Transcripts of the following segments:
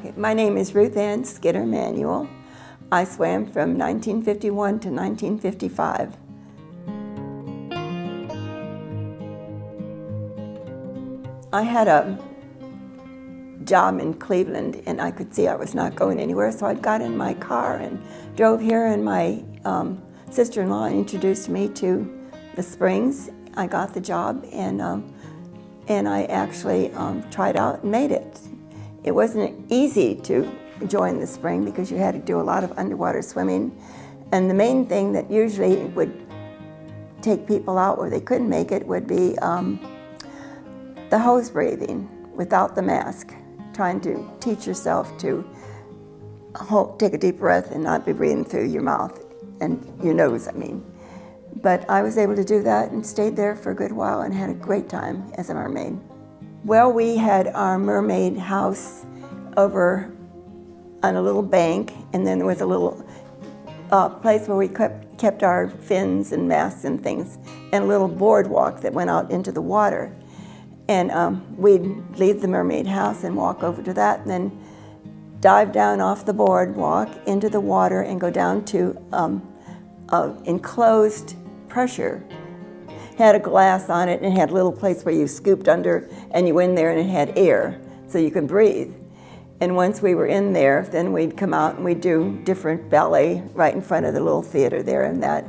Okay, my name is Ruthann Skinner Manuel. I swam from 1951 to 1955. I had a job in Cleveland and I could see I was not going anywhere, so I got in my car and drove here, and my sister-in-law introduced me to the Springs. I got the job, and I actually tried out and made it. It wasn't easy to join the spring because you had to do a lot of underwater swimming, and the main thing that usually would take people out where they couldn't make it would be the hose breathing without the mask, trying to teach yourself to take a deep breath and not be breathing through your mouth and your nose, I mean. But I was able to do that and stayed there for a good while and had a great time as a mermaid. Well, we had our mermaid house over on a little bank, and then there was a little place where we kept our fins and masks and things, and a little boardwalk that went out into the water. And we'd leave the mermaid house and walk over to that, and then dive down off the boardwalk into the water and go down to enclosed pressure. It had a glass on it, and it had a little place where you scooped under and you went in there, and it had air so you could breathe. And once we were in there, then we'd come out and we'd do different ballet right in front of the little theater there and that,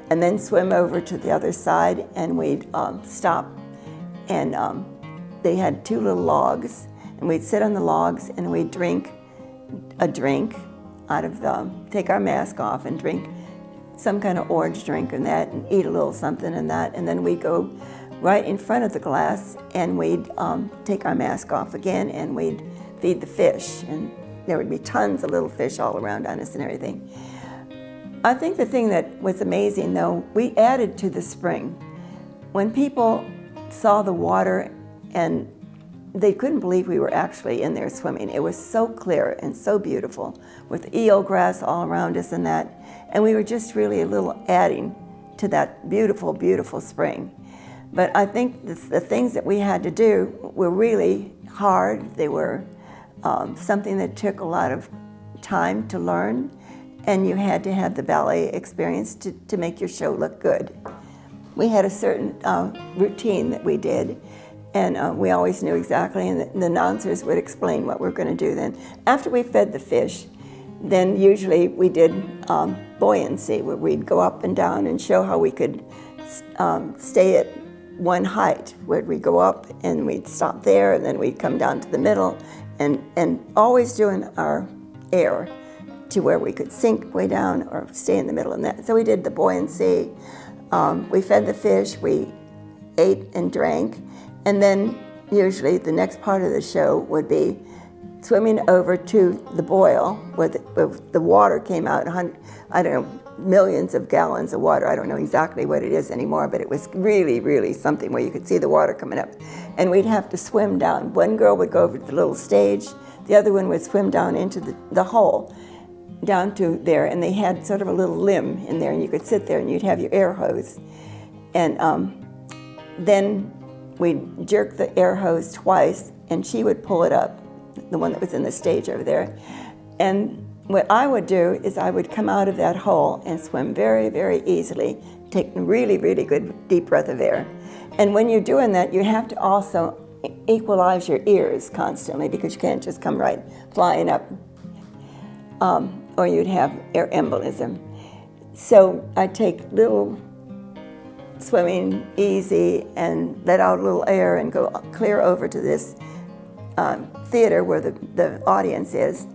and then swim over to the other side, and we'd stop. And they had two little logs, and we'd sit on the logs and we'd drink a drink out of take our mask off and drink some kind of orange drink and that, and eat a little something and that, and then we'd go right in front of the glass and we'd take our mask off again and we'd feed the fish, and there would be tons of little fish all around on us and everything. I think the thing that was amazing, though, we added to the spring. When people saw the water, and they couldn't believe we were actually in there swimming. It was so clear and so beautiful with eel grass all around us and that. And we were just really a little adding to that beautiful, beautiful spring. But I think the things that we had to do were really hard. They were something that took a lot of time to learn, and you had to have the ballet experience to make your show look good. We had a certain routine that we did, and we always knew exactly, and the announcers would explain what we're going to do then. After we fed the fish, then usually we did buoyancy, where we'd go up and down and show how we could stay at one height, where we'd go up and we'd stop there, and then we'd come down to the middle, and always doing our air to where we could sink way down or stay in the middle and that. So we did the buoyancy. We fed the fish, we ate and drank, and then usually the next part of the show would be swimming over to the boil where the water came out, I don't know, millions of gallons of water. I don't know exactly what it is anymore, but it was really, really something where you could see the water coming up. And we'd have to swim down. One girl would go over to the little stage, the other one would swim down into the hole, down to there, and they had sort of a little limb in there, and you could sit there and you'd have your air hose. And then we'd jerk the air hose twice, and she would pull it up, the one that was in the stage over there. And what I would do is I would come out of that hole and swim very, very easily, take a really, really good deep breath of air. And when you're doing that, you have to also equalize your ears constantly, because you can't just come right flying up, or you'd have air embolism. So I'd take little swimming easy and let out a little air and go clear over to this theater where the audience is,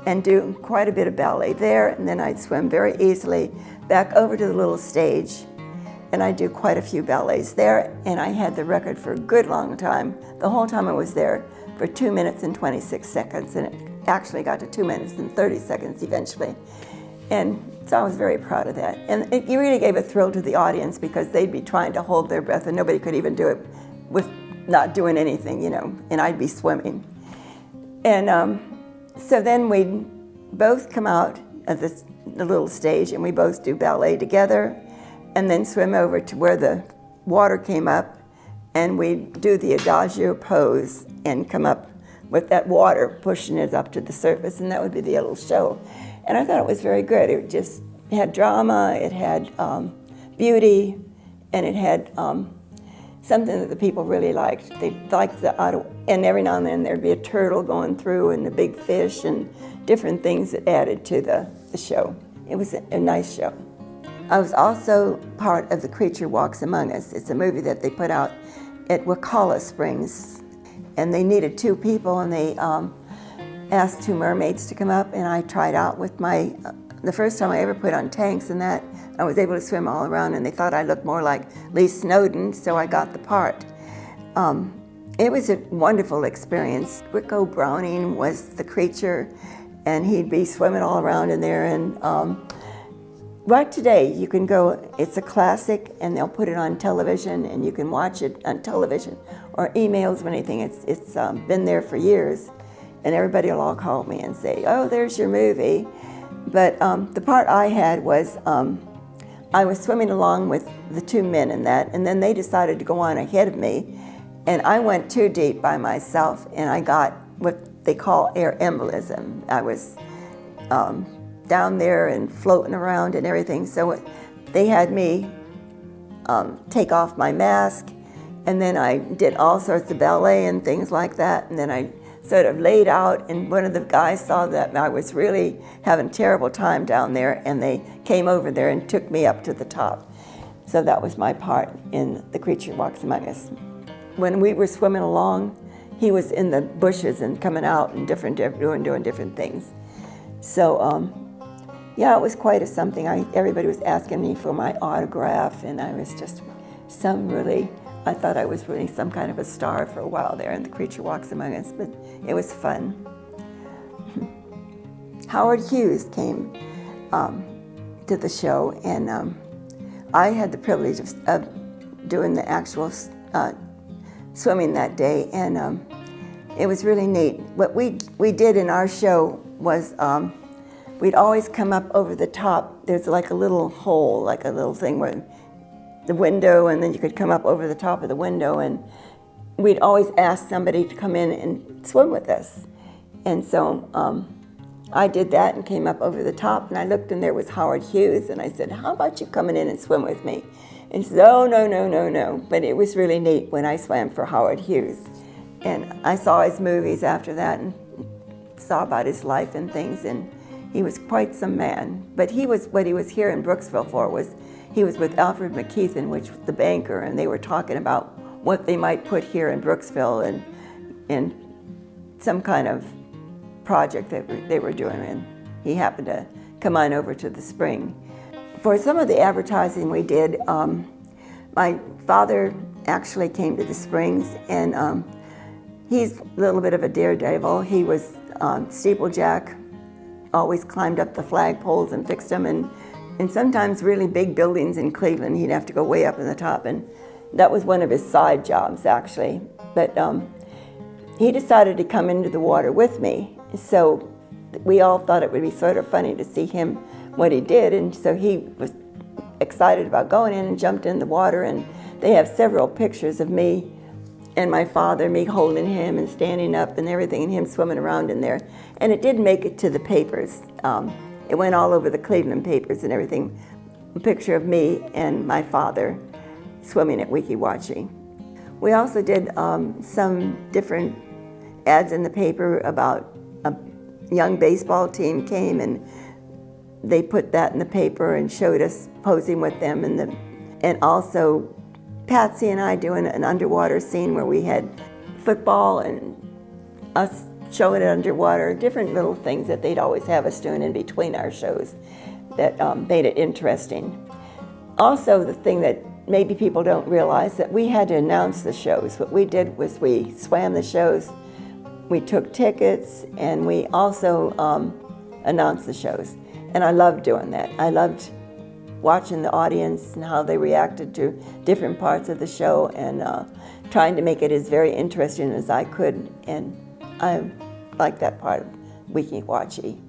and do quite a bit of ballet there, and then I'd swim very easily back over to the little stage, and I'd do quite a few ballets there, and I had the record for a good long time, the whole time I was there, for 2 minutes and 26 seconds, and it actually got to 2 minutes and 30 seconds eventually. And so I was very proud of that. And it really gave a thrill to the audience, because they'd be trying to hold their breath, and nobody could even do it with not doing anything, you know, and I'd be swimming. And so then we'd both come out of the little stage, and we both do ballet together, and then swim over to where the water came up, and we'd do the adagio pose and come up with that water pushing it up to the surface, and that would be the little show. And I thought it was very good. It just had drama, it had beauty, and it had something that the people really liked. They liked and every now and then there'd be a turtle going through and a big fish and different things that added to the show. It was a nice show. I was also part of The Creature Walks Among Us. It's a movie that they put out at Weeki Springs, and they needed 2 people, and they asked 2 mermaids to come up, and I tried out with the first time I ever put on tanks and that. I was able to swim all around, and they thought I looked more like Lee Snowden, so I got the part. It was a wonderful experience. Wicko Browning was the creature, and he'd be swimming all around in there. And right today, you can go, it's a classic, and they'll put it on television, and you can watch it on television or emails or anything. It's been there for years, and everybody will all call me and say, oh, there's your movie. But the part I had was, I was swimming along with the 2 men in that, and then they decided to go on ahead of me, and I went too deep by myself, and I got what they call air embolism. I was down there and floating around and everything, so they had me take off my mask, and then I did all sorts of ballet and things like that, and then I sort of laid out, and one of the guys saw that I was really having a terrible time down there, and they came over there and took me up to the top. So that was my part in The Creature Walks Among Us. When we were swimming along, he was in the bushes and coming out and doing different things. So yeah, it was quite a something. Everybody was asking me for my autograph, and I was just I thought I was really some kind of a star for a while there in The Creature Walks Among Us, but it was fun. Howard Hughes came to the show, and I had the privilege of doing the actual swimming that day, and it was really neat. What we did in our show was we'd always come up over the top. There's like a little hole, like a little thing where the window, and then you could come up over the top of the window, and we'd always ask somebody to come in and swim with us. And so I did that and came up over the top, and I looked, and there was Howard Hughes, and I said, how about you coming in and swim with me? And he said, oh, no. But it was really neat when I swam for Howard Hughes. And I saw his movies after that and saw about his life and things, and he was quite some man. But what he was here in Brooksville for was, he was with Alfred McKeithen, which was the banker, and they were talking about what they might put here in Brooksville and some kind of project that they were doing, and he happened to come on over to the spring. For some of the advertising we did, my father actually came to the Springs, and he's a little bit of a daredevil. He was steeplejack, always climbed up the flagpoles and fixed them, and sometimes really big buildings in Cleveland, he'd have to go way up in the top, and that was one of his side jobs, actually. But he decided to come into the water with me, so we all thought it would be sort of funny to see him, what he did, and so he was excited about going in and jumped in the water, and they have several pictures of me and my father, me holding him and standing up and everything, and him swimming around in there. And it did make it to the papers. It went all over the Cleveland papers and everything. A picture of me and my father swimming at Weeki Wachee. We also did some different ads in the paper about a young baseball team came, and they put that in the paper and showed us posing with them, and also Patsy and I doing an underwater scene where we had football and us showing it underwater, different little things that they'd always have us doing in between our shows that made it interesting. Also, the thing that maybe people don't realize, that we had to announce the shows. What we did was we swam the shows, we took tickets, and we also announced the shows. And I loved doing that. I loved watching the audience and how they reacted to different parts of the show, and trying to make it as very interesting as I could. And I liked that part of Weeki Wachee.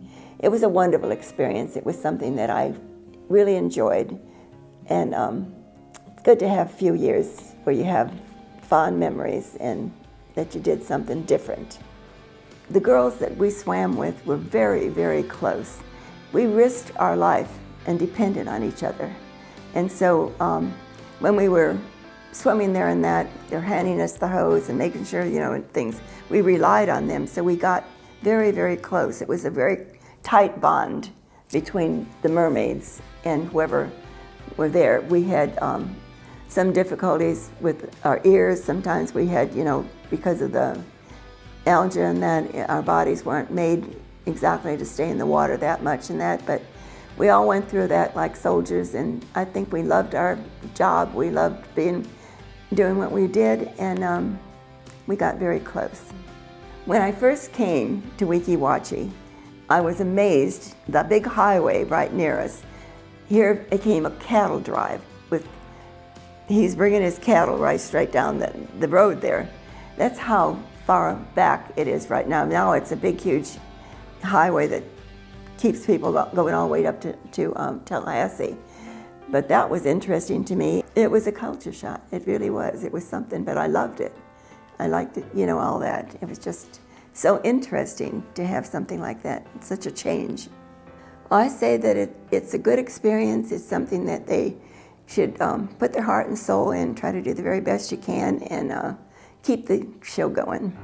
It was a wonderful experience. It was something that I really enjoyed. And it's good to have a few years where you have fond memories and that you did something different. The girls that we swam with were very, very close. We risked our life and depended on each other. And so when we were swimming there and that, they're handing us the hose and making sure, and things, we relied on them. So we got very, very close. It was a very tight bond between the mermaids and whoever were there. We had some difficulties with our ears. Sometimes we had, because of the algae and that, our bodies weren't made exactly to stay in the water that much and that, but we all went through that like soldiers, and I think we loved our job. We loved doing what we did, and we got very close. When I first came to Weeki Wachee, I was amazed. The big highway right near us, here became a cattle drive. He's bringing his cattle right straight down the road there. That's how far back it is right now. Now it's a big, huge highway that keeps people going all the way up to Tallahassee. But that was interesting to me. It was a culture shock. It really was. It was something, but I loved it. I liked it, all that. It was just so interesting to have something like that, such a change. I say that it's a good experience. It's something that they should put their heart and soul in, try to do the very best you can, and keep the show going.